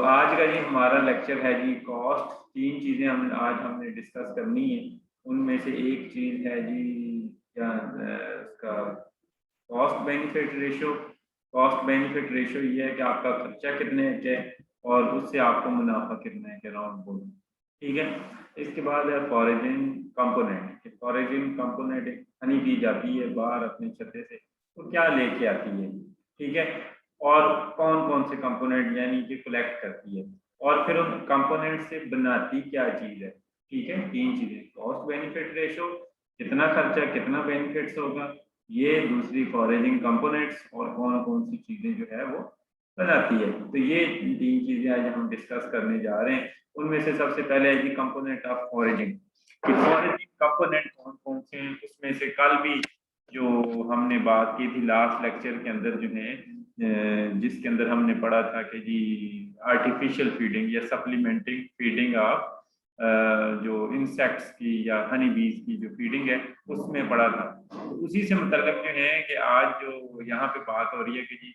आज का जी हमारा लेक्चर है जी कॉस्ट। तीन चीज़ें हमने डिस्कस करनी है। उनमें से एक चीज़ है जी क्या उसका cost benefit ratio. Cost benefit ratio ये है कि आपका खर्चा कितने का है और उससे आपको मुनाफा कितना है, अराउंड बोल। ठीक है। इसके बाद है foraging component. Foraging component Honey की जाती है बाहर अपने छत्ते से, तो क्या लेके आती है। ठीक है। और कौन कौन से कंपोनेंट यानी कि कलेक्ट करती है, और फिर उन कंपोनेंट से बनाती क्या चीज़ है। ठीक है। तीन चीज़ें, कॉस्ट बेनिफिट रेशियो, कितना खर्चा कितना बेनिफिट्स होगा, ये दूसरी फॉरेजिंग कंपोनेंट्स, और कौन कौन सी चीज़ें जो है वो बनाती है। तो ये तीन चीज़ें आज हम डिस्कस करने जा रहे हैं। उनमें से सबसे पहले है कि कंपोनेंट ऑफ फॉरेजिंग। कि फॉरेजिंग कंपोनेंट कौन कौन से हैं, उसमें से कल भी जो हमने बात की थी लास्ट लेक्चर के अंदर जो है, जिसके अंदर हमने पढ़ा था कि जी आर्टिफिशियल फीडिंग या सप्लीमेंटिंग फीडिंग ऑफ जो इंसेक्ट्स की या हनी बीज की जो फीडिंग है उसमें पढ़ा था। तो उसी से मतलब जो है कि आज जो यहाँ पे बात हो रही है कि जी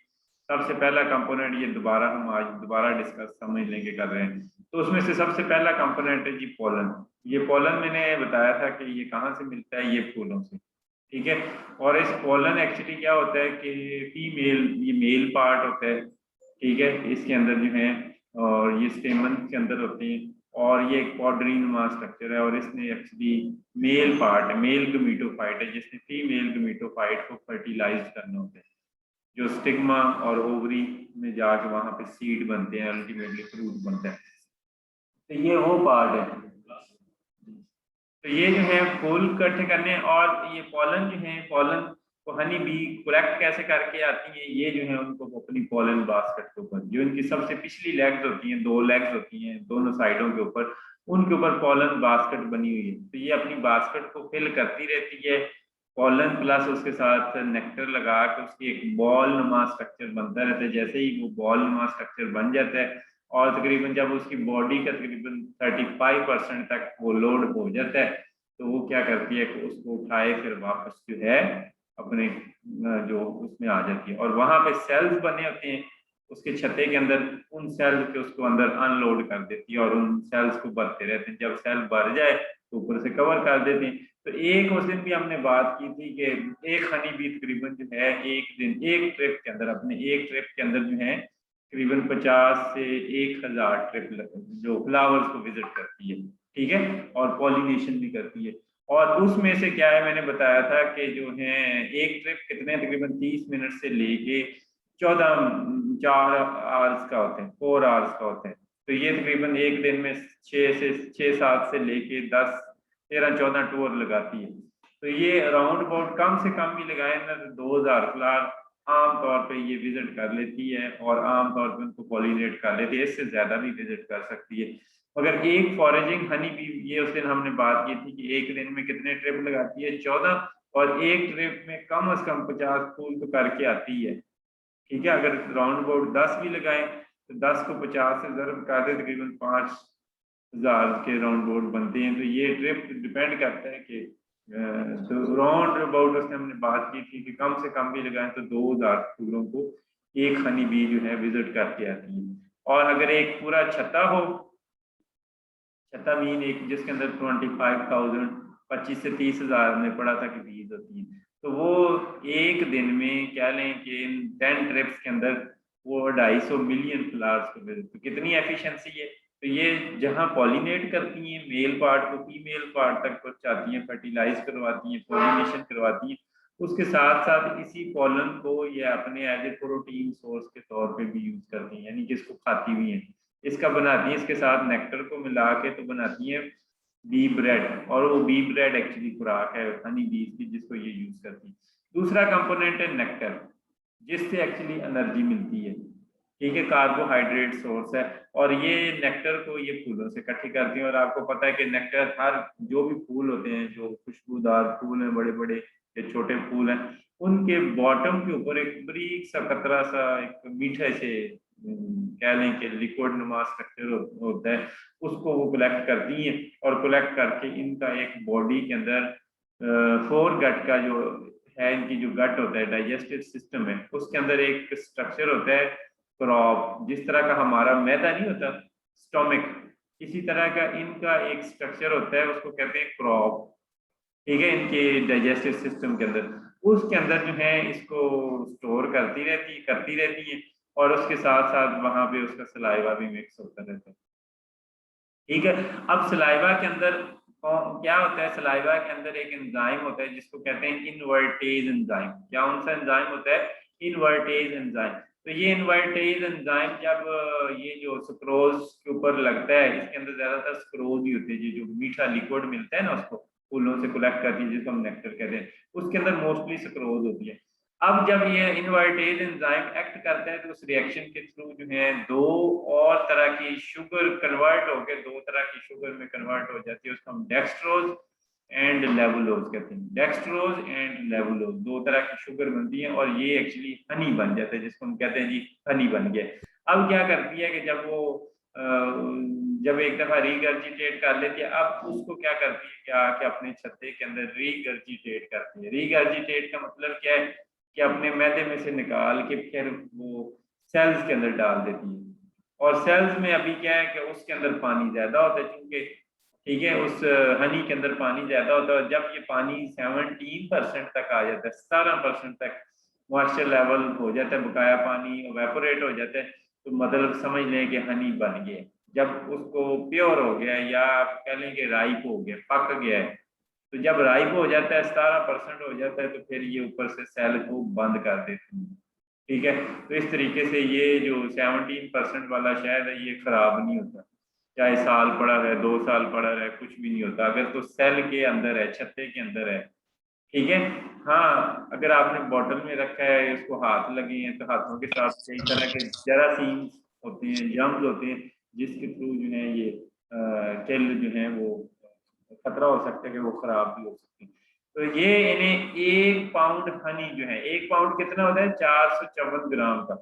सबसे पहला कंपोनेंट, ये दोबारा हम आज दोबारा डिस्कस समझ लेंगे कर रहे हैं। तो उसमें से सबसे पहला कंपोनेंट है जी पोलन। ये पोलन मैंने बताया था कि ये कहाँ से मिलता है, ये फूलों से। ठीक है। और इस पोलन एक्चुअली क्या होता है कि फीमेल, ये मेल पार्ट होता है। ठीक है। इसके अंदर जो है, और ये स्टेमन के अंदर होते हैं, और ये एक पॉडरी नुमा स्ट्रक्चर है, और इसने एक्चुअली मेल पार्ट है, मेल गमीटोफाइट है, जिसने फीमेल गमीटोफाइट को फर्टिलाइज करना होता है। जो स्टिग्मा और ओवरी में जाके वहां पे सीड बनते हैं, अल्टीमेटली फ्रूट बनता है। तो ये वो पार्ट है। तो ये जो है फूल इकट्ठे करने, और ये पॉलन जो है, पॉलन को हनी बी कलेक्ट कैसे करके आती है, ये जो है उनको अपनी पॉलन बास्केट के ऊपर, जो इनकी सबसे पिछली लेग्स होती हैं, दो लेग्स होती हैं दोनों साइडों के ऊपर, उनके ऊपर पॉलन बास्केट बनी हुई है। तो ये अपनी बास्केट को फिल करती रहती है। पॉलन प्लस उसके साथ नेक्टर लगा के उसकी एक बॉल नुमा स्ट्रक्चर बनता रहता है। जैसे ही वो बॉल नुमा स्ट्रक्चर बन जाता है, और तकरीबन जब उसकी बॉडी का तकरीबन 35% तक वो लोड हो जाता है, तो वो क्या करती है कि उसको उठाए फिर वापस जो है अपने जो उसमें आ जाती है, और वहां पे सेल्स बने होते हैं उसके छत्ते के अंदर, उन सेल्स के उसको अंदर अनलोड कर देती है, और उन सेल्स को भरते रहते हैं। जब सेल भर जाए तो ऊपर से कवर कर देते हैं। तो एक उस दिन भी हमने बात की थी कि एक हनी बी तकरीबन जो है एक दिन एक ट्रिप के अंदर, अपने एक ट्रिप के अंदर जो है तकरीबन 50 से 1000 ट्रिप जो फ्लावर्स को विजिट करती है। ठीक है। और पॉलिनेशन भी करती है। और उसमें से क्या है, मैंने बताया था कि जो है एक ट्रिप कितने तकरीबन 30 मिनट से लेके 14 4 आवर्स का होता है, 4 आवर्स का होता है। तो ये तकरीबन एक दिन में 6 7 से लेके 10 13 14 टूर लगाती है। तो ये अराउंड अबाउट कम से कम भी लगाए ना तो 2000 फिलहाल आम तौर पे ये विजिट कर लेती है, और आम तौर पे उनको पॉलिनेट कर लेती है। इससे ज्यादा भी विजिट कर सकती है। मगर एक फॉरेजिंग हनी बी, ये उस दिन हमने बात की थी कि एक दिन में कितने ट्रिप लगाती है, 14, और एक ट्रिप में कम से कम 50 फूल तो करके आती है। ठीक है। अगर राउंड अबाउट 10 भी लगाए तो 10 को 50 से ज़रूर कर दे, तकरीबन 5000 के राउंड अबाउट बनते हैं। तो ये ट्रिप डिपेंड करता है कि तो राउंड अबाउट उसने हमने बात की थी कि कम से कम भी लगाएं तो 2000 फूलों को एक हनी बी जो है विजिट करके आती है। और अगर एक पूरा छत्ता हो, छत्ता मीन एक जिसके अंदर 25,000 25 से 30,000 में पड़ा था कि बीज होती है, तो वो एक दिन में क्या लें कि इन 10 ट्रिप्स के अंदर वो 250 मिलियन फ्लावर्स को विजिट, तो कितनी एफिशिएंसी है। तो ये जहाँ पॉलिनेट करती हैं, मेल पार्ट को फीमेल पार्ट तक पहुंचाती हैं, फर्टिलाइज करवाती हैं, पॉलिनेशन करवाती हैं, उसके साथ साथ इसी पॉलन को ये अपने एज ए प्रोटीन सोर्स के तौर पे भी यूज करती हैं, यानी कि इसको खाती भी हैं। इसका बनाती है, इसके साथ नेक्टर को मिला के तो बनाती है बी ब्रेड, और वो बी ब्रेड एक्चुअली खुराक है हनी बीज की, जिसको ये यूज करती है। दूसरा कंपोनेंट है नेक्टर, जिससे एक्चुअली एनर्जी मिलती है। ठीक है। कार्बोहाइड्रेट सोर्स है, और ये नेक्टर को ये फूलों से इकट्ठी करती हैं। और आपको पता है कि नेक्टर हर जो भी फूल होते हैं, जो खुशबूदार फूल हैं, बड़े बड़े या छोटे फूल हैं, उनके बॉटम के ऊपर एक बारीक सा कतरा सा एक मीठे से कह लें कि लिक्विड नुमा स्ट्रक्चर होता है, उसको वो कलेक्ट करती हैं, और कलेक्ट करके इनका एक बॉडी के अंदर फोर गट का जो है, इनकी जो गट होता है, डाइजेस्टिव सिस्टम है, उसके अंदर एक स्ट्रक्चर होता है क्रॉप, जिस तरह का हमारा मैदा नहीं होता स्टोमिक, इसी तरह का इनका एक स्ट्रक्चर होता है, उसको कहते हैं क्रॉप। ठीक है, इनके डाइजेस्टिव सिस्टम के अंदर, उसके अंदर जो है इसको स्टोर करती रहती है, और उसके साथ साथ वहां पे उसका सलाइवा भी मिक्स होता रहता है। ठीक है, अब सलाइवा के अंदर क्या होता है, सलाइवा के अंदर एक एंजाइम होता है जिसको कहते हैं इनवर्टेज एंजाइम। क्या उनसा एंजाइम होता है? Invertase enzyme. तो ये इनवर्टेज एंजाइम जब ये जो सुक्रोज के ऊपर लगता है, इसके अंदर ज्यादातर सुक्रोज ही होती है, ये जो मीठा लिक्विड मिलता है ना, उसको फूलों से कलेक्ट करती है जिसको हम नेक्टर कहते हैं, उसके अंदर मोस्टली सुक्रोज होती है। अब जब ये इनवर्टेज एंजाइम एक्ट करता है तो उस रिएक्शन के थ्रू जो है दो और तरह की शुगर कन्वर्ट होकर दो तरह की शुगर में कन्वर्ट हो जाती है, उसको हम डेक्सट्रोज एंड लेवुलोज कहते हैं। डेक्सट्रोज एंड लेवुलोज दो तरह की शुगर बनती है और ये एक्चुअली हनी बन जाता है, जिसको हम कहते हैं जी हनी बन गया। अब क्या करती है कि जब वो जब एक दफा रीगर्जिटेट कर लेती है, अब उसको क्या करती है, क्या कि अपने छत्ते के अंदर रीगर्जिटेट करती है। रीगर्जिटेट का मतलब क्या है कि अपने मैदे में से निकाल के फिर वो सेल्स के अंदर डाल देती है। और सेल्स में अभी क्या है कि उसके अंदर पानी ज्यादा होता है, क्योंकि ठीक है उस हनी के अंदर पानी ज्यादा होता है। जब ये पानी 17% तक आ जाता है, 17% तक मॉइस्चर लेवल हो जाता है, बकाया पानी इवेपोरेट हो जाता है, तो मतलब समझ लें कि हनी बन गया। जब उसको प्योर हो गया, या आप कह लें कि राइप हो गया, पक गया है, तो जब राइप हो जाता है, 17% हो जाता है, तो फिर ये ऊपर से सेल को बंद कर देती है। ठीक है, तो इस तरीके से ये जो 17% वाला शहद है ये खराब नहीं होता, चाहे साल पड़ा रहे, 2 साल पड़ा रहे, कुछ भी नहीं होता अगर तो सेल के अंदर है, छत्ते के अंदर है। ठीक है। हाँ, अगर आपने बॉटल में रखा है, उसको हाथ लगे हैं, तो हाथों के साथ कई तरह के जरासीम्स होते हैं, जर्म्स होते हैं, जिसके थ्रू जो है ये किल जो है वो खतरा हो सकता है कि वो खराब भी हो सकती है। तो ये इन्हें 1 पाउंड हनी जो है, 1 पाउंड कितना होता है? 454 ग्राम का।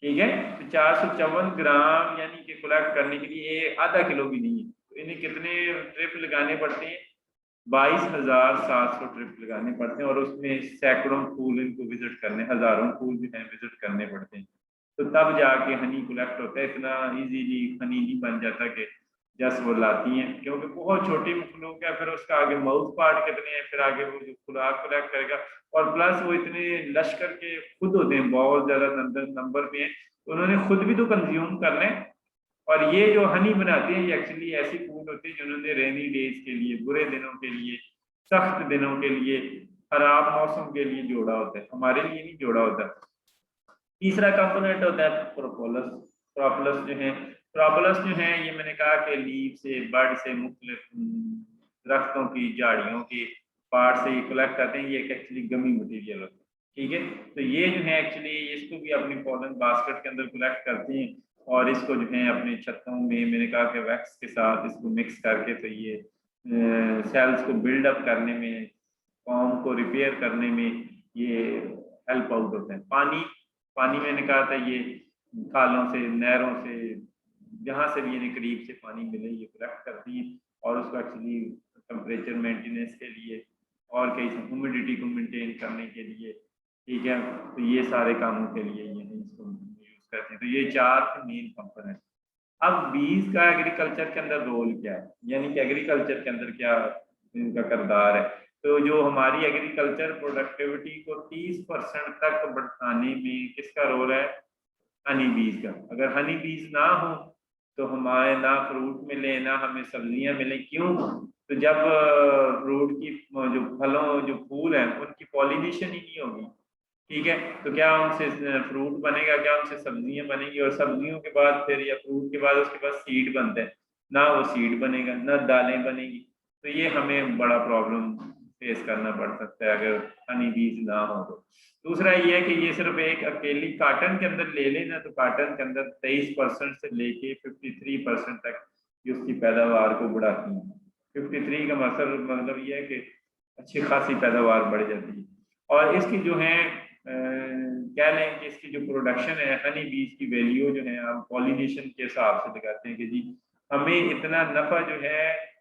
ठीक है, तो 454 ग्राम यानी कि कलेक्ट करने के लिए आधा किलो भी नहीं है, तो इन्हें कितने ट्रिप लगाने पड़ते हैं? 22,700 ट्रिप लगाने पड़ते हैं, और उसमें सैकड़ों फूल इनको विजिट करने, हजारों फूल जो है विजिट करने पड़ते हैं, तो तब जाके हनी कलेक्ट होता है। इतना इजीली हनी नहीं बन जाता कि जस्ट वो लाती हैं, क्योंकि बहुत छोटी मखलूक है, फिर उसका आगे माउथ पार्ट कितने हैं, फिर आगे वो जो खुराक कलेक्ट करेगा, और प्लस वो इतने लश्कर के खुद होते हैं, बहुत ज्यादा नंबर पे हैं, तो उन्होंने खुद भी तो कंज्यूम करना है। और ये जो हनी बनाते हैं ये एक्चुअली ऐसी फूड होती है जिन्होंने रेनी डेज के लिए, बुरे दिनों के लिए, सख्त दिनों के लिए, खराब मौसम के लिए जोड़ा होता है, हमारे लिए नहीं जोड़ा होता। तीसरा कंपोनेंट होता है प्रोपोलस। प्रोपोलस जो है, प्रोपोलस जो है ये मैंने कहा कि लीव से, बर्ड से, मुख्तलिफ दरख्तों की झाड़ियों के पार्ट से ये कलेक्ट करते हैं, ये एक्चुअली गमी मटेरियल होता है। ठीक है, तो ये जो है एक्चुअली इसको भी अपनी पॉलन बास्केट के अंदर कलेक्ट करते हैं, और इसको जो है अपने छत्तों में, मैंने कहा कि वैक्स के साथ इसको मिक्स करके, तो ये सेल्स को बिल्डअप करने में, फॉर्म को रिपेयर करने में ये हेल्प आउट होता है। पानी, पानी मैंने कहा था ये खालों से, नहरों से, जहाँ से भी इन्हें करीब से पानी मिले ये कलेक्ट करती हैं, और उसको एक्चुअली टेम्परेचर मेंटेनेंस के लिए और कई ह्यूमिडिटी को मेंटेन करने के लिए, ठीक है, तो ये सारे कामों के लिए ये इसको यूज करते हैं। तो ये 4 मेन कंपोनेंट। अब बीज का एग्रीकल्चर के अंदर रोल क्या है, यानी कि एग्रीकल्चर के अंदर क्या इनका किरदार है? तो जो हमारी एग्रीकल्चर प्रोडक्टिविटी को 30% तक बढ़ाने में किसका रोल है? हनी बीज का। अगर हनी बीज ना हो तो हमारे ना फ्रूट मिले, ना हमें सब्जियां मिले। क्यों? तो जब फ्रूट की जो फलों, जो फूल हैं, उनकी पॉलिनेशन ही नहीं होगी, ठीक है, तो क्या उनसे फ्रूट बनेगा, क्या उनसे सब्जियां बनेगी? और सब्जियों के बाद फिर, या फ्रूट के बाद उसके बाद सीड बनते हैं, ना वो सीड बनेगा, ना दालें बनेगी। तो ये हमें बड़ा प्रॉब्लम फेस करना पड़ सकता है अगर हनी बीज ना हो तो। दूसरा ये है कि ये सिर्फ एक अकेली काटन के अंदर ले लेना, तो काटन के अंदर 23% से लेके 53% तक ये उसकी पैदावार को बढ़ाती है। 53 का मतलब ये है कि अच्छी खासी पैदावार बढ़ जाती है। और इसकी जो है कह लें कि इसकी जो प्रोडक्शन है, हनी बीज की वैल्यू जो है हम पॉलिनेशन के हिसाब से लगाते हैं कि जी हमें इतना नफा जो है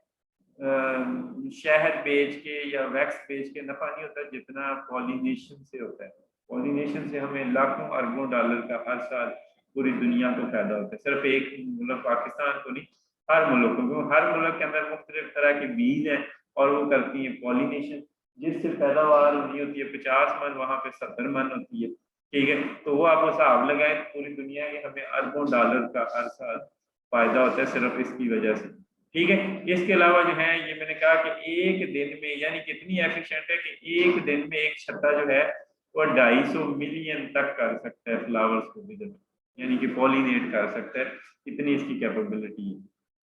शहद बेच के या वैक्स बेच के नफा नहीं होता जितना पॉलिनेशन से होता है। पॉलिनेशन से हमें लाखों अरबों डॉलर का हर साल पूरी दुनिया को फायदा होता है, सिर्फ एक मुल्क पाकिस्तान को नहीं, हर मुल्क को, क्योंकि हर मुल्क के अंदर मुख्तलिफ तरह के बीज हैं और वो करती है पॉलिनेशन, जिससे पैदावार होनी होती है 50 मन, वहाँ पे 70 मन होती है। ठीक है, तो वो आप हिसाब लगाएं, पूरी दुनिया के हमें अरबों डॉलर का हर साल फायदा होता है सिर्फ इसकी वजह से। ठीक है, इसके अलावा जो है ये मैंने कहा कि एक दिन में, यानी कितनी एफिशिएंट है कि एक दिन में एक छत्ता जो है वो 250 मिलियन तक कर सकता है फ्लावर्स को विजिट, यानी कि पॉलिनेट कर सकता है, इतनी इसकी कैपेबिलिटी है।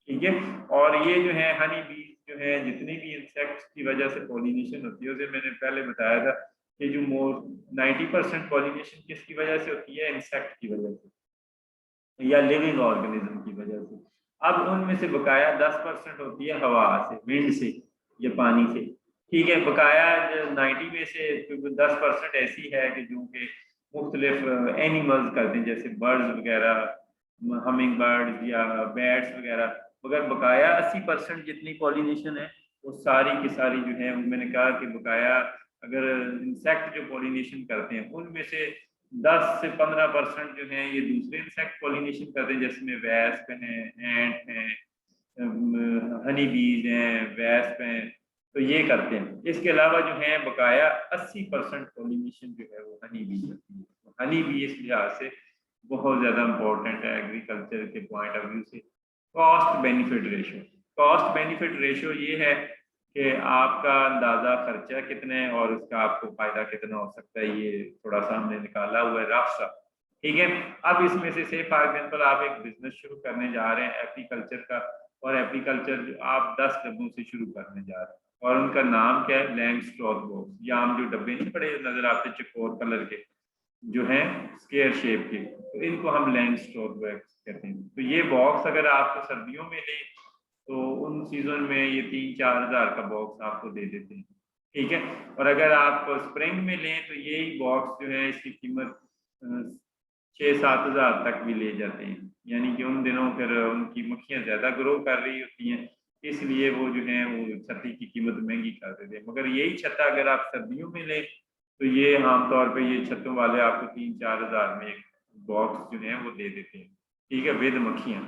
ठीक है, और ये जो है हनी बी जो है, जितने भी इंसेक्ट्स की वजह से पॉलिनेशन होती है, उसे मैंने पहले बताया था कि जो मोर 90% पॉलिनेशन किसकी वजह से होती है, इंसेक्ट की वजह से या लिविंग ऑर्गेनिज्म की वजह से। अब उनमें से बकाया 10% होती है हवा से, विंड से या पानी से। ठीक है, बकाया 90 में से 10% ऐसी है कि जो कि मुख्तलिफ एनिमल्स करते हैं, जैसे बर्ड्स वगैरह, हमिंग बर्ड्स या बैट्स वगैरह। मगर बकाया 80% जितनी पॉलिनेशन है वो सारी की सारी जो है, मैंने कहा कि बकाया अगर इंसेक्ट जो पॉलिनेशन करते हैं उनमें से 10 से 15% जो है ये दूसरे इंसेक्ट पॉलिनेशन करते हैं, जिसमें वेस्प हैं, एंट हैं, हनी बीज हैं, वेस्प हैं, तो ये करते हैं। इसके अलावा जो है बकाया 80% पॉलिनेशन जो है वो हनी बी करती है। हनी बी इस लिहाज से बहुत ज़्यादा इंपॉर्टेंट है एग्रीकल्चर के पॉइंट ऑफ व्यू से। Cost benefit ratio, cost benefit ratio ये है कि आपका अंदाजा खर्चा कितना है और उसका आपको फायदा कितना हो सकता है, ये थोड़ा सा हमने निकाला हुआ है रफ सा। ठीक है, अब इसमें से फॉर एग्जांपल आप एक बिजनेस शुरू करने जा रहे हैं एग्रीकल्चर का, और एग्रीकल्चर आप 10 डब्बों से शुरू करने जा रहे हैं, और उनका नाम क्या है, लैंड स्टोर बॉक्स, या हम जो डब्बे नहीं पड़े नजर आते चकोर कलर के जो हैं स्क्वायर शेप के, तो इनको हम लैंड स्टोर बॉक्स कहते हैं। तो ये बॉक्स अगर आपको सर्दियों में लें तो उन सीजन में ये 3-4 हज़ार का बॉक्स आपको दे देते हैं। ठीक है, और अगर आप स्प्रिंग में लें तो यही बॉक्स जो है इसकी कीमत 6-7 हज़ार तक भी ले जाते हैं, यानी कि उन दिनों फिर उनकी मक्खियाँ ज़्यादा ग्रो कर रही होती हैं, इसलिए वो जो है वो छत्ती की कीमत महंगी कर देते हैं। मगर यही छत्ता अगर आप सर्दियों में लें तो ये आमतौर पे ये छतों वाले आपको 3-4 हज़ार में एक बॉक्स जो है वो दे देते हैं। ठीक है, विद मक्खियाँ।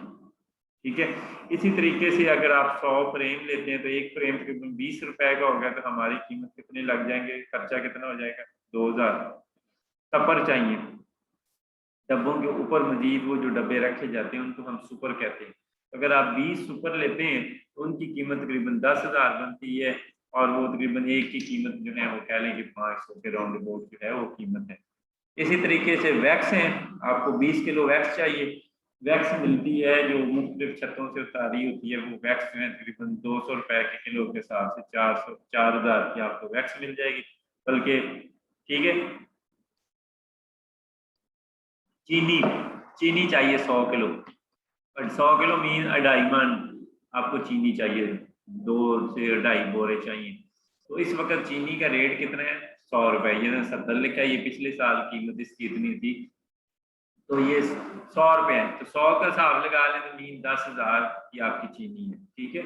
ठीक है, इसी तरीके से अगर आप 100 फ्रेम लेते हैं तो एक फ्रेम तकरीबन 20 रुपए का होगा, तो हमारी कीमत कितने लग जाएंगे, खर्चा कितना हो जाएगा, 2000। टपर चाहिए, डब्बों के ऊपर मजीद वो जो डब्बे रखे जाते हैं उनको हम सुपर कहते हैं। अगर आप 20 सुपर लेते हैं तो उनकी कीमत तकरीबन 10,000 बनती है, और वो तकरीबन एक की कीमत जो है वो कह लें कि 500 के राउंड अबाउट जो है वो कीमत है। इसी तरीके से वैक्स है, आपको 20 किलो वैक्स चाहिए, वैक्स मिलती है जो मुख्तलिफ छतों से उतारी होती है, वो वैक्स जो है तकरीबन 200 रुपए के किलो के हिसाब से 4,000 की आपको वैक्स मिल जाएगी। बल्कि ठीक है, चीनी, चीनी चाहिए 100 किलो, और 100 किलो मीन 2.5 मन आपको चीनी चाहिए, 2 से 2.5 बोरे चाहिए। तो इस वक्त चीनी का रेट कितना है, 100 रुपए, ये 70 लिखा है, ये पिछले साल कीमत इसकी इतनी थी, तो ये 100 रुपए है, तो 100 का हिसाब लगा लें तो मीन 10,000 की आपकी चीनी है। ठीक है,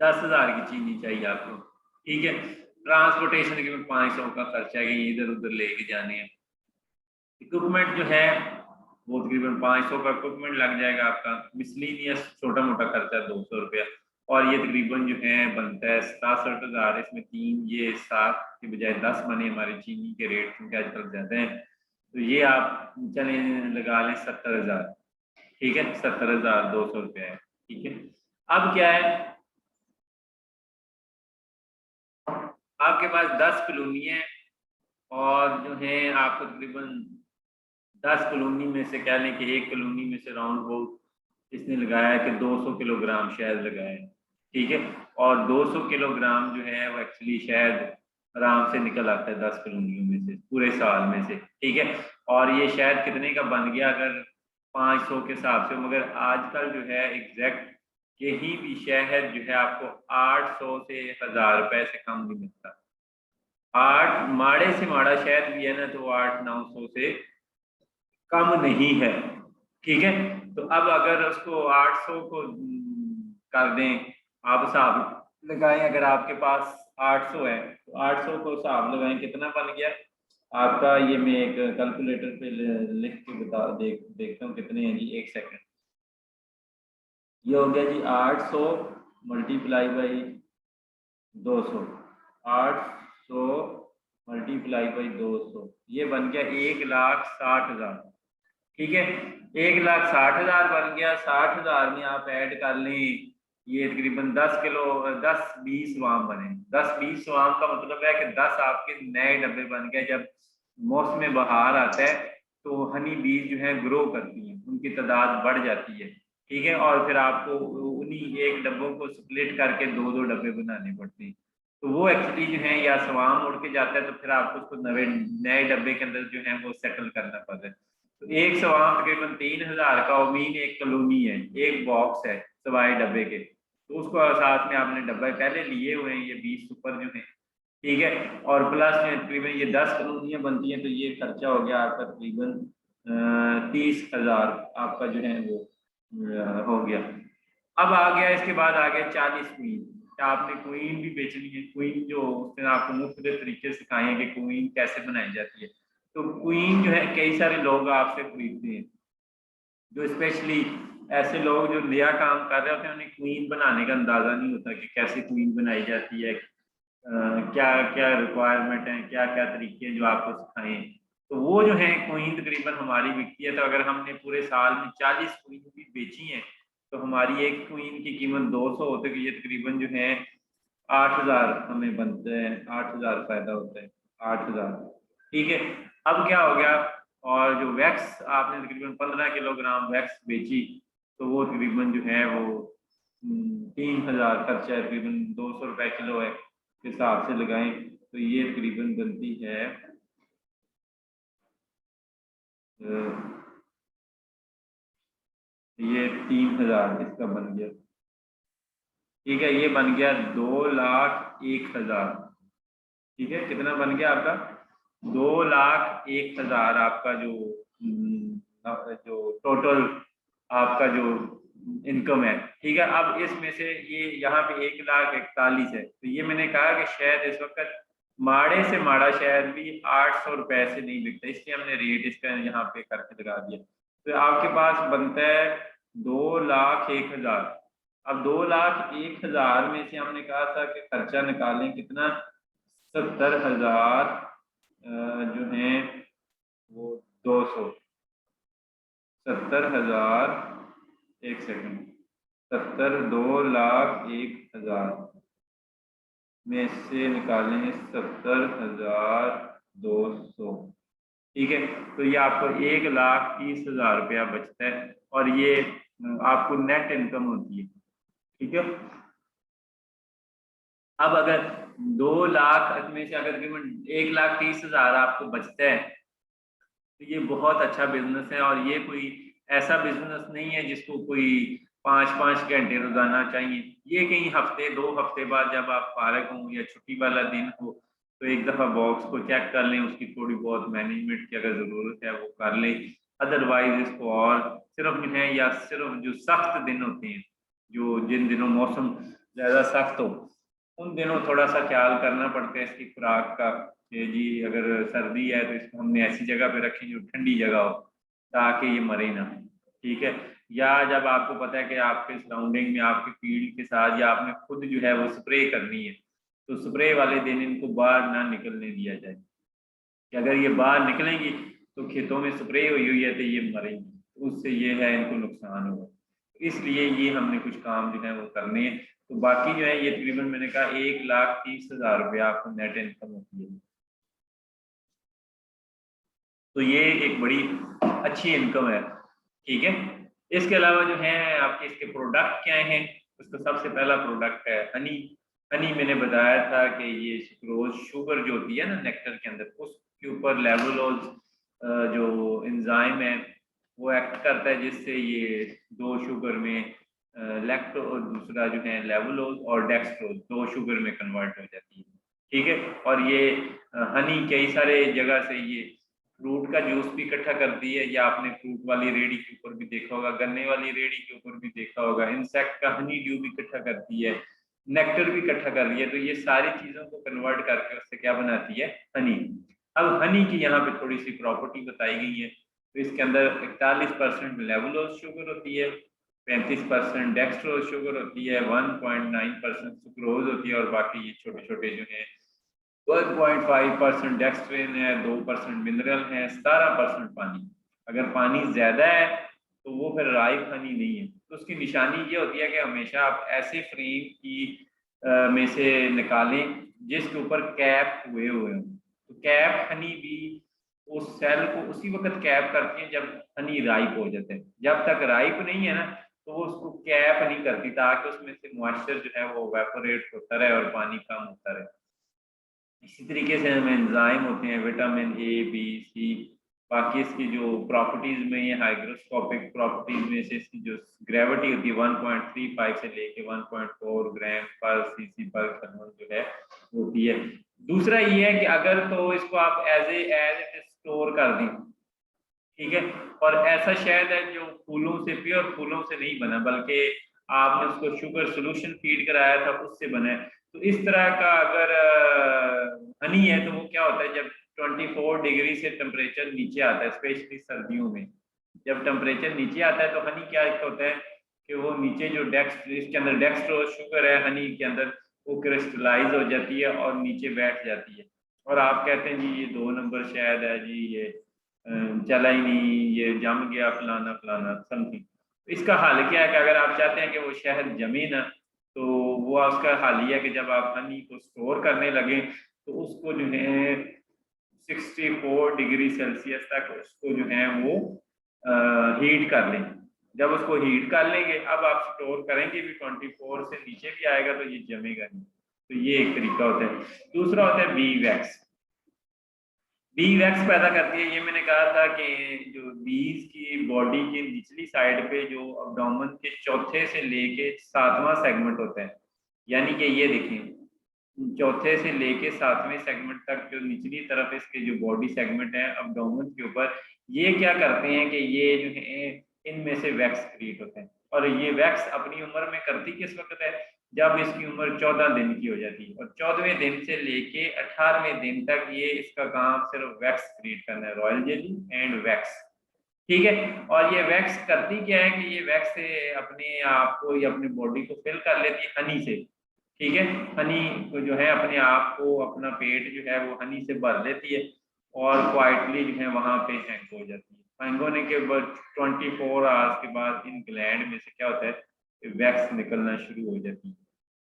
10,000 की चीनी चाहिए आपको। ठीक है, ट्रांसपोर्टेशन के 500 का खर्चा है कि इधर उधर लेके जाने हैं। इक्विपमेंट जो है वो तकरीबन 500 का इक्विपमेंट लग जाएगा आपका। मिसलीनियस छोटा मोटा खर्चा 200 रुपया, और ये तकरीबन जो है बनता है 67,000। इसमें 3 ये 7 के बजाय 10 बने हमारे चीनी के रेट, क्योंकि आजकल ज़्यादा हैं, तो ये आप चले लगा लें 70,000। ठीक है, 70,200 रुपया है। ठीक है, अब क्या है, आपके पास 10 कॉलोनी है, और जो है आपको तकरीबन 10 कॉलोनी में से कह लें कि एक कॉलोनी में से राउंड अबाउट इसने लगाया है कि 200 किलोग्राम शहद लगाया है। ठीक है, और 200 किलोग्राम जो है वो एक्चुअली शहद आराम से निकल आता है 10 कॉलोनियों में से पूरे साल में से। ठीक है, और ये शहद कितने का बन गया अगर 500 के हिसाब से, मगर आजकल जो है एग्जैक्ट कहीं भी शहद जो है आपको 800 से 1000 रुपए से कम नहीं मिलता। 8 माड़े से माड़ा शहद भी है ना, तो 800-900 से कम नहीं है। ठीक है, तो अब अगर उसको 800 को कर दें, आप हिसाब लगाएं, अगर आपके पास 800 है, तो 800 को हिसाब लगाएं कितना बन गया आपका। ये मैं एक कैलकुलेटर पे लिख के देखता हूँ कितने हैं जी, एक सेकंड। ये हो गया जी 800 मल्टीप्लाई बाई 200, 800 मल्टीप्लाई बाई 200, ये बन गया 1,60,000। ठीक है, 1,60,000 बन गया। 60,000 में आप ऐड कर लें, ये तकरीबन 10 किलो 10-20 स्वाम बने। 10-20 स्वाम का मतलब है कि 10 आपके नए डब्बे बन गए। जब मौसम बहार आता है तो हनी बीज जो है ग्रो करती हैं, उनकी तादाद बढ़ जाती है। ठीक है, और फिर आपको उन्हीं एक डब्बों को स्प्लिट करके 2-2 डब्बे बनाने पड़ते हैं। तो वो एक्चुअली जो है या स्वाम उड़ के जाता है तो फिर आपको उसको नए डब्बे के अंदर जो है वो सेटल करना पड़ता है। तो एक स्वाम तकरीबन 3,000 का उमीन एक कॉलोनी है, एक बॉक्स है सवाए डब्बे के। तो उसको साथ में आपने डब्बे पहले लिए हुए हैं, ये 20 सुपर जो है। ठीक है, और प्लस में तकरीबन ये 10 कॉलोनियाँ बनती हैं, तो ये खर्चा हो गया आपका तकरीबन 30,000 आपका जो है वो हो गया। अब आ गया, इसके बाद आ गया 40 क्वीन। आपने क्वीन भी बेचनी है। क्वीन जो उसने आपको मुख्तलिफ तरीके सिखाए हैं कि क्वीन कैसे बनाई जाती है। तो क्वीन जो है कई सारे लोग आपसे खरीदते हैं, जो स्पेशली ऐसे लोग जो नया काम कर रहे होते हैं, उन्हें क्वीन बनाने का अंदाजा नहीं होता कि कैसे क्वीन बनाई जाती है, क्या क्या रिक्वायरमेंट है, क्या क्या तरीके हैं जो आपको सिखाएं। तो वो जो है क्वीन तकरीबन हमारी बिकती है। तो अगर हमने पूरे साल में 40 क्वीन भी बेची हैं तो हमारी एक क्वीन की कीमत 200 होती है। ये तकरीबन जो है 8,000 हमें बनते हैं, 8,000 फायदा होता है, 8,000। ठीक है, अब क्या हो गया, और जो वैक्स आपने तकरीबन 15 किलोग्राम वैक्स बेची, तो वो तकरीबन जो है वो 3,000 खर्चा है, तकरीबन 200 रुपए किलो है हिसाब से लगाएं। तो ये तकरीबन बनती है ये 3,000 इसका बन गया। ठीक है, ये बन गया 2,01,000। ठीक है, कितना बन गया आपका 2,01,000 आपका जो टोटल आपका जो इनकम है। ठीक है, अब इसमें से ये यहाँ पे 1,41,000 है। तो ये मैंने कहा कि शायद इस वक्त माड़े से माड़ा शायद भी 800 रुपए से नहीं बिकता, इसलिए हमने रेट इसका यहाँ पे करके लगा दिया। तो आपके पास बनता है 2,01,000। अब 2,01,000 में से हमने कहा था कि खर्चा निकालें कितना, 70,000 जो है वो 200, 70,000, एक सेकंड, 2,01,000 में से निकालें 70,200। ठीक है, तो ये आपको 1,30,000 रुपया बचता है, और ये आपको नेट इनकम होती है। ठीक है, अब अगर 2 लाख में से अगर 1,30,000 आपको बचता है तो ये बहुत अच्छा बिजनेस है। और ये कोई ऐसा बिजनेस नहीं है जिसको कोई 5-5 घंटे रोजाना चाहिए। ये कहीं हफ्ते 2 हफ्ते बाद जब आप फारिग हों या छुट्टी वाला दिन हो तो एक दफा बॉक्स को चेक कर लें, उसकी थोड़ी बहुत मैनेजमेंट की अगर जरूरत है वो कर लें। अदरवाइज इसको और सिर्फ है, या सिर्फ जो सख्त दिन होते हैं, जो जिन दिनों मौसम ज्यादा सख्त हो, उन दिनों थोड़ा सा ख्याल करना पड़ता है इसकी खुराक का कि जी अगर सर्दी है तो इसको हमने ऐसी जगह पे रखें जो ठंडी जगह हो ताकि ये मरे ना। ठीक है, या जब आपको पता है कि आपके सराउंडिंग में आपके फील्ड के साथ या आपने खुद जो है वो स्प्रे करनी है, तो स्प्रे वाले दिन इनको बाहर ना निकलने दिया जाए कि अगर ये बाहर निकलेंगी तो खेतों में स्प्रे हुई है तो ये मरेंगी, तो उससे ये है इनको नुकसान होगा। इसलिए ये हमने कुछ काम जो है वो करने हैं। तो बाकी जो है ये तकरीबन मैंने कहा 1,30,000 रुपया आपको नेट इनकम होती है। तो ये एक बड़ी अच्छी इनकम है। ठीक है, इसके अलावा जो है आपके इसके प्रोडक्ट क्या हैं। उसका सबसे पहला प्रोडक्ट है हनी। हनी मैंने बताया था कि ये सुक्रोज शुगर जो होती है ना नेक्टर के अंदर, उसके ऊपर लेवुलोज जो एंजाइम है वो एक्ट करता है, जिससे ये दो शुगर में लैक्टो और दूसरा जो है लेवुलोज और डेक्सट्रोज दो शुगर में कन्वर्ट हो जाती है। ठीक है, और ये हनी कई सारे जगह से ये फ्रूट का जूस भी इकट्ठा करती है, या आपने फ्रूट वाली रेडी के ऊपर भी देखा होगा, गन्ने वाली रेडी के ऊपर भी देखा होगा। इंसेक्ट का हनी ड्यू भी इकट्ठा करती है, नेक्टर भी इकट्ठा कर लिया, तो ये सारी चीजों को कन्वर्ट करके उससे क्या बनाती है, हनी। अब हनी की यहाँ पे थोड़ी सी प्रॉपर्टी बताई गई है। तो इसके अंदर 41% लेवुलोज शुगर होती है, 35% डेक्सट्रोज शुगर होती है, 1.9% सुक्रोज होती है, और बाकी ये छोटे छोटे जो है 1.5% डेक्सट्रिन है, 2% मिनरल है, 17% पानी। अगर पानी ज्यादा है तो वो फिर राइप हनी नहीं है। तो उसकी निशानी ये होती है कि हमेशा आप ऐसे फ्रेम की में से निकालें जिसके ऊपर कैप हुए हुए हों। तो कैप हनी भी उस सेल को उसी वक्त कैप करती है जब हनी राइप हो जाते हैं। जब तक राइप नहीं है ना, तो वो उसको कैप नहीं करती, ताकि उसमें से मॉइस्चर जो है वो वेपोरेट होता रहे और पानी कम होता रहे। इसी तरीके से हमें एंजाइम होते हैं, विटामिन ए बी सी, बाकी इसकी जो प्रॉपर्टीज में ये हाइग्रोस्कोपिक प्रॉपर्टीज में से इसकी जो ग्रेविटी होती है 1.35 से लेके 1.4 ग्राम पर सीसी पर थर्मल जो है होती है। दूसरा ये है कि अगर तो इसको आप एज इट स्टोर कर दें, ठीक है, और ऐसा शहद है जो फूलों से, प्योर फूलों से नहीं बना, बल्कि आपने उसको शुगर सोल्यूशन फीड कराया था उससे बना है। तो इस तरह का अगर हनी है तो वो क्या होता है, जब 24 डिग्री से टेम्परेचर नीचे आता है, स्पेशली सर्दियों में जब टेम्परेचर नीचे आता है, तो हनी क्या होता है कि वो नीचे जो इसके अंदर डेक्सट्रोज शुगर है हनी के अंदर, वो क्रिस्टलाइज हो जाती है और नीचे बैठ जाती है। और आप कहते हैं जी ये 2 नंबर शहद है जी, ये चला ही नहीं, ये जम गया, फलाना फलाना समथिंग। इसका हल क्या है कि अगर आप चाहते हैं कि वो शहद जमे ना, तो वो उसका हल ये है कि जब आप हनी को स्टोर करने लगे तो उसको जो है 64 डिग्री सेल्सियस तक उसको जो है वो हीट कर लें। जब उसको हीट कर लेंगे, अब आप स्टोर करेंगे भी 24 से नीचे भी आएगा तो ये जमेगा नहीं। तो ये एक तरीका होता है। दूसरा होता है बी वैक्स। बी वैक्स पैदा करती है, ये मैंने कहा था कि जो बीज की बॉडी की निचली साइड पे जो अब्डोमेन के चौथे से लेके 7वां सेगमेंट होता है, यानी कि ये देखिए चौथे से लेके 7वें सेगमेंट तक जो निचली तरफ इसके जो बॉडी सेगमेंट है अब्डोमेन के ऊपर, ये क्या करते हैं कि ये जो है इनमें से वैक्स क्रिएट होते हैं। और ये वैक्स अपनी उम्र में करती किस वक्त है, जब इसकी उम्र 14 दिन की हो जाती है, और 14वें दिन से लेके 18वें दिन तक ये इसका काम सिर्फ वैक्स क्रिएट करना है, रॉयल जेली एंड वैक्स। ठीक है, और ये वैक्स करती क्या है कि ये वैक्स से अपने आप को या अपनी बॉडी को फिल कर लेती है हनी से। ठीक है, हनी को जो है अपने आप को, अपना पेट जो है वो हनी से भर लेती है, और क्वाइटली जो है वहां पे हैंग हो जाती है। हैंग होने के बाद 24 आवर्स के बाद इन ग्लैंड में से क्या होता है, वैक्स निकलना शुरू हो जाती है।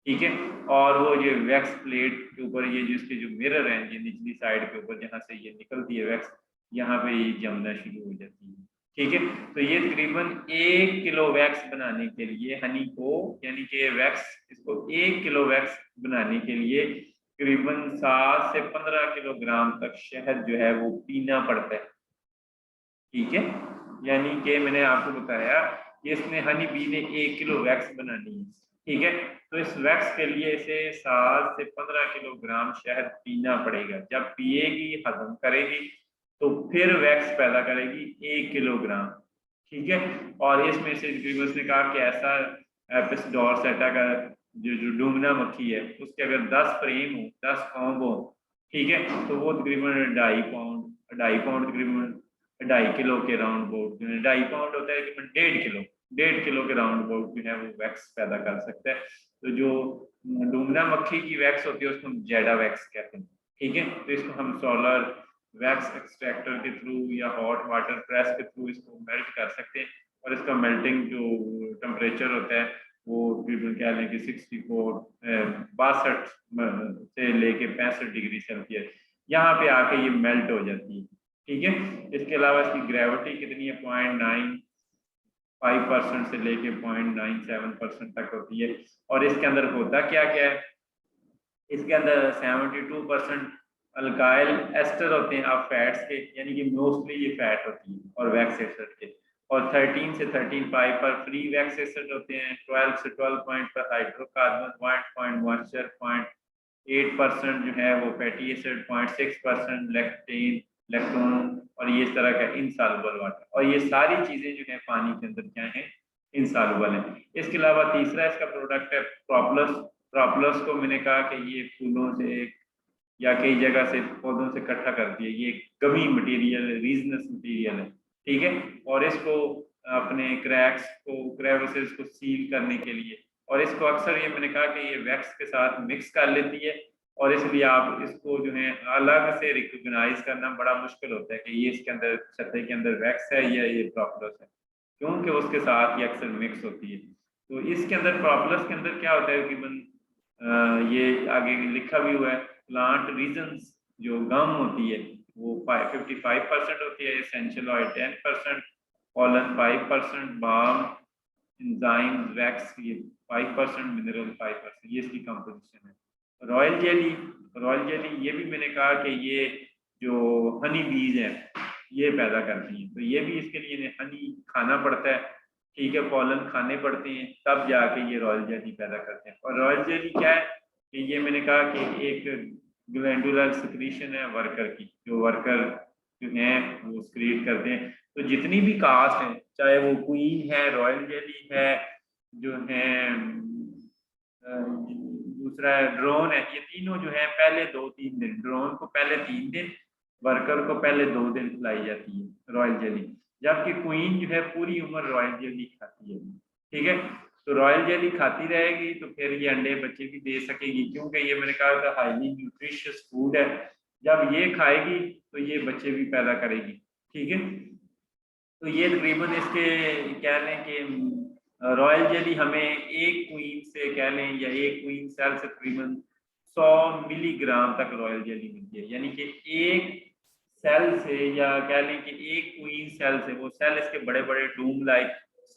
ठीक है, और वो ये वैक्स प्लेट के ऊपर ये जिसके जो मिरर हैं, ये निचली साइड के ऊपर जहाँ से ये निकलती है वैक्स, यहाँ पे ये जमना शुरू हो जाती है। ठीक है, तो ये तकरीबन 1 किलो वैक्स बनाने के लिए हनी को, यानी कि वैक्स इसको 1 किलो वैक्स बनाने के लिए तकरीबन 7 से 15 किलोग्राम तक शहद जो है वो पीना पड़ता है। ठीक है, यानी कि मैंने आपको बताया कि इसमें हनी बी ने 1 किलो वैक्स बनानी है। ठीक है, तो इस वैक्स के लिए इसे 7 से 15 किलोग्राम शहद पीना पड़ेगा। जब पिएगी, हजम करेगी, तो फिर वैक्स पैदा करेगी 1 किलोग्राम। ठीक है, और इसमें से ने कहा कि ऐसा एपिस डॉर्सेटा का जो जो डूमना मक्खी है उसके अगर 10 फ्रेम हो, 10 कॉम्ब हो, ठीक है, तो वो तकरीबन 2.5 पाउंड तकरीबन 2.5 किलो के राउंड बोर्ड, 2.5 पाउंड होता है तकरीबन 1.5 किलो, 1.5 किलो के राउंड बोर्ड जो है वो वैक्स पैदा कर सकता है। तो जो डूमना मक्खी की वैक्स होती है उसको हम जेडा वैक्स कहते हैं। ठीक है, तो इसको हम सोलर वैक्स एक्सट्रैक्टर के थ्रू या हॉट वाटर प्रेस के थ्रू इसको मेल्ट कर सकते हैं, और इसका मेल्टिंग जो टेम्परेचर होता है वो तकरीबन क्या लें कि 62 से लेके 65 डिग्री सेल्सियस यहाँ पे आके ये मेल्ट हो जाती है। ठीक है, इसके अलावा इसकी ग्रेविटी कितनी है, 0.95% से लेके 0.97% तक होती है। और इसके अंदर होता क्या क्या है, इसके अंदर 72% अल्काइल एस्टर होते हैं अब फैट्स के, यानी कि मोस्टली ये फैट होती है, और वैक्स एसिड के। और 13 से 13.5 पर फ्री वैक्स एसिड होते हैं, 12 से 12 पॉइंट पर हाइड्रोकार्बन, 1.1% जो है वो फैटी एसिड, 0.6% लेक्टेन लैक्टोन, और ये इस तरह का इनसॉल्युबल वाटर। और ये सारी चीजें जो है पानी के अंदर क्या है, इनसॉल्युबल है। इसके अलावा तीसरा इसका प्रोडक्ट है प्रोपलस। प्रोपोलिस को मैंने कहा कि ये फूलों से या कई जगह से पौधों से इकट्ठा करती है, ये गमी मटेरियल है, रीजनस मटेरियल है, ठीक है। और इसको अपने क्रैक्स को, क्रेविसेस को सील करने के लिए, और इसको अक्सर ये मैंने कहा कि ये वैक्स के साथ मिक्स कर लेती है, और इसलिए आप इसको जो है अलग से रिकॉग्नाइज करना बड़ा मुश्किल होता है कि ये इसके अंदर छत्ते के अंदर वैक्स है या ये प्रोपोलिस है, क्योंकि उसके साथ ये अक्सर मिक्स होती है। तो इसके अंदर प्रोपोलिस के अंदर क्या होता है कि ये आगे लिखा भी हुआ है, प्लांट रीजन्स जो गम होती है वो 55% होती है, essential oil 10%, pollen 5%, balm, enzymes, wax ये 5%, मिनरल 5%, ये इसकी कंपोजिशन है। रॉयल जेली, रॉयल जेली ये भी मैंने कहा कि ये जो हनी बीज है ये पैदा करती हैं, तो ये भी इसके लिए हनी खाना पड़ता है, ठीक है, पॉलन खाने पड़ते हैं, तब जाके ये रॉयल जेली पैदा करते हैं। और रॉयल जेली क्या है कि ये मैंने कहा कि एक ग्लैंडुलर सिक्रीशन है वर्कर की, जो वर्कर जो है वो स्क्रीट करते हैं। तो जितनी भी कास्ट है, चाहे वो क्वीन है, रॉयल जेली है, जो है दूसरा है ड्रोन है, ये तीनों जो है पहले 2-3 दिन, ड्रोन को पहले 3 दिन, वर्कर को पहले 2 दिन खिलाई जाती है रॉयल जेली, जबकि क्वीन जो है पूरी उम्र रॉयल जेली खाती है, ठीक है। तो रॉयल जेली खाती रहेगी तो फिर ये अंडे बच्चे भी दे सकेगी, क्योंकि ये मैंने कहा था हाईली न्यूट्रिशियस फूड है, जब ये खाएगी तो ये बच्चे भी पैदा करेगी, ठीक है। तो ये तकरीबन इसके कह लें कि रॉयल जेली हमें एक क्वीन से कह लें या एक क्वीन सेल से तकरीबन 100 मिलीग्राम तक रॉयल जेली मिलती है, यानी कि एक सेल से या कह लें कि एक क्वीन सेल से, वो सेल इसके बड़े बड़े डूम लाइक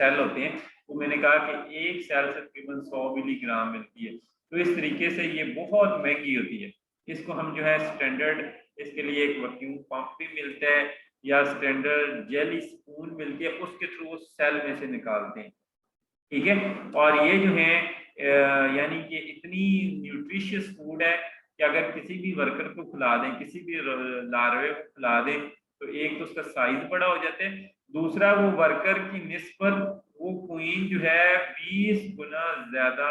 सेल होते हैं, तो मैंने कहा कि एक सेल से तकरीबन 100 मिलीग्राम मिलती है। तो इस तरीके से ये बहुत महंगी होती है, इसको हम जो है स्टैंडर्ड, इसके लिए एक वैक्यूम पंप भी मिलता है या स्टैंडर्ड जेली स्पून मिलती है, उसके थ्रू सेल में से निकालते हैं, ठीक है। और ये जो है यानी कि इतनी न्यूट्रिशियस फूड है कि अगर किसी भी वर्कर को खिला दें, किसी भी लार्वे को खिला दें, तो एक तो उसका साइज बड़ा हो जाता है, दूसरा वो वर्कर की निस्बत वो क्वीन जो है 20 गुना ज्यादा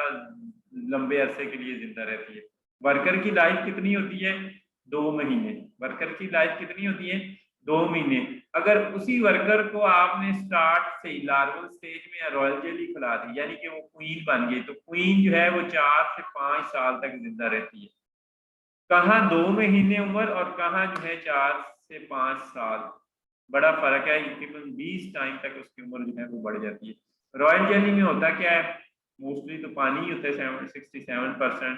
लंबे अरसे के लिए जिंदा रहती है। वर्कर की लाइफ कितनी होती है? 2 महीने। वर्कर की लाइफ कितनी होती है? 2 महीने। अगर उसी वर्कर को आपने स्टार्ट से ही लार्वल स्टेज में रॉयल जेली खिला दी, यानी कि वो क्वीन बन गई, तो क्वीन जो है वो 4 से 5 साल तक जिंदा रहती है। कहाँ 2 महीने उम्र और कहाँ जो है 4 से 5 साल, बड़ा फर्क है, तकरीबन 20 टाइम तक उसकी उम्र जो है वो बढ़ जाती है। रॉयल जेली में होता क्या है? मोस्टली तो पानी ही होता है 67%,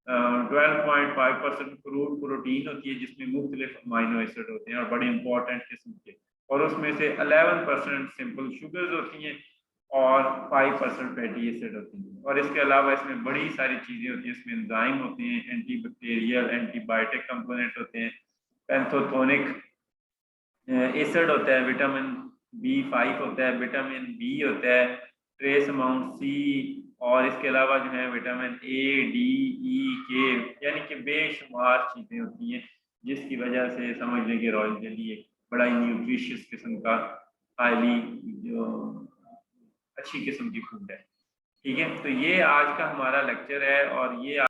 12.5% क्रूड प्रोटीन होती है, जिसमें मुख्तलिफ अमाइनो एसिड होते हैं और बड़े इंपॉर्टेंट किस्म के, और उसमें से 11% सिंपल शुगर्स होती हैं और 5% फैटी एसिड होती हैं, और इसके अलावा इसमें बड़ी सारी चीज़ें होती हैं, इसमें एंजाइम होते हैं, एंटीबैक्टीरियल एंटीबायोटिक कंपोनेंट होते हैं, पैंथोथोनिक एसिड होता है, विटामिन B5 होता है, विटामिन बी होता है, ट्रेस अमाउंट सी, और इसके अलावा जो है vitamin A, D, E, K, यानी कि बेशुमार चीज़ें होती हैं, जिसकी वजह से समझ लें कि रॉयल जेली एक बड़ा ही न्यूट्रिशियस किस्म का हाईली जो अच्छी किस्म की फूड है, ठीक है। तो ये आज का हमारा लेक्चर है, और ये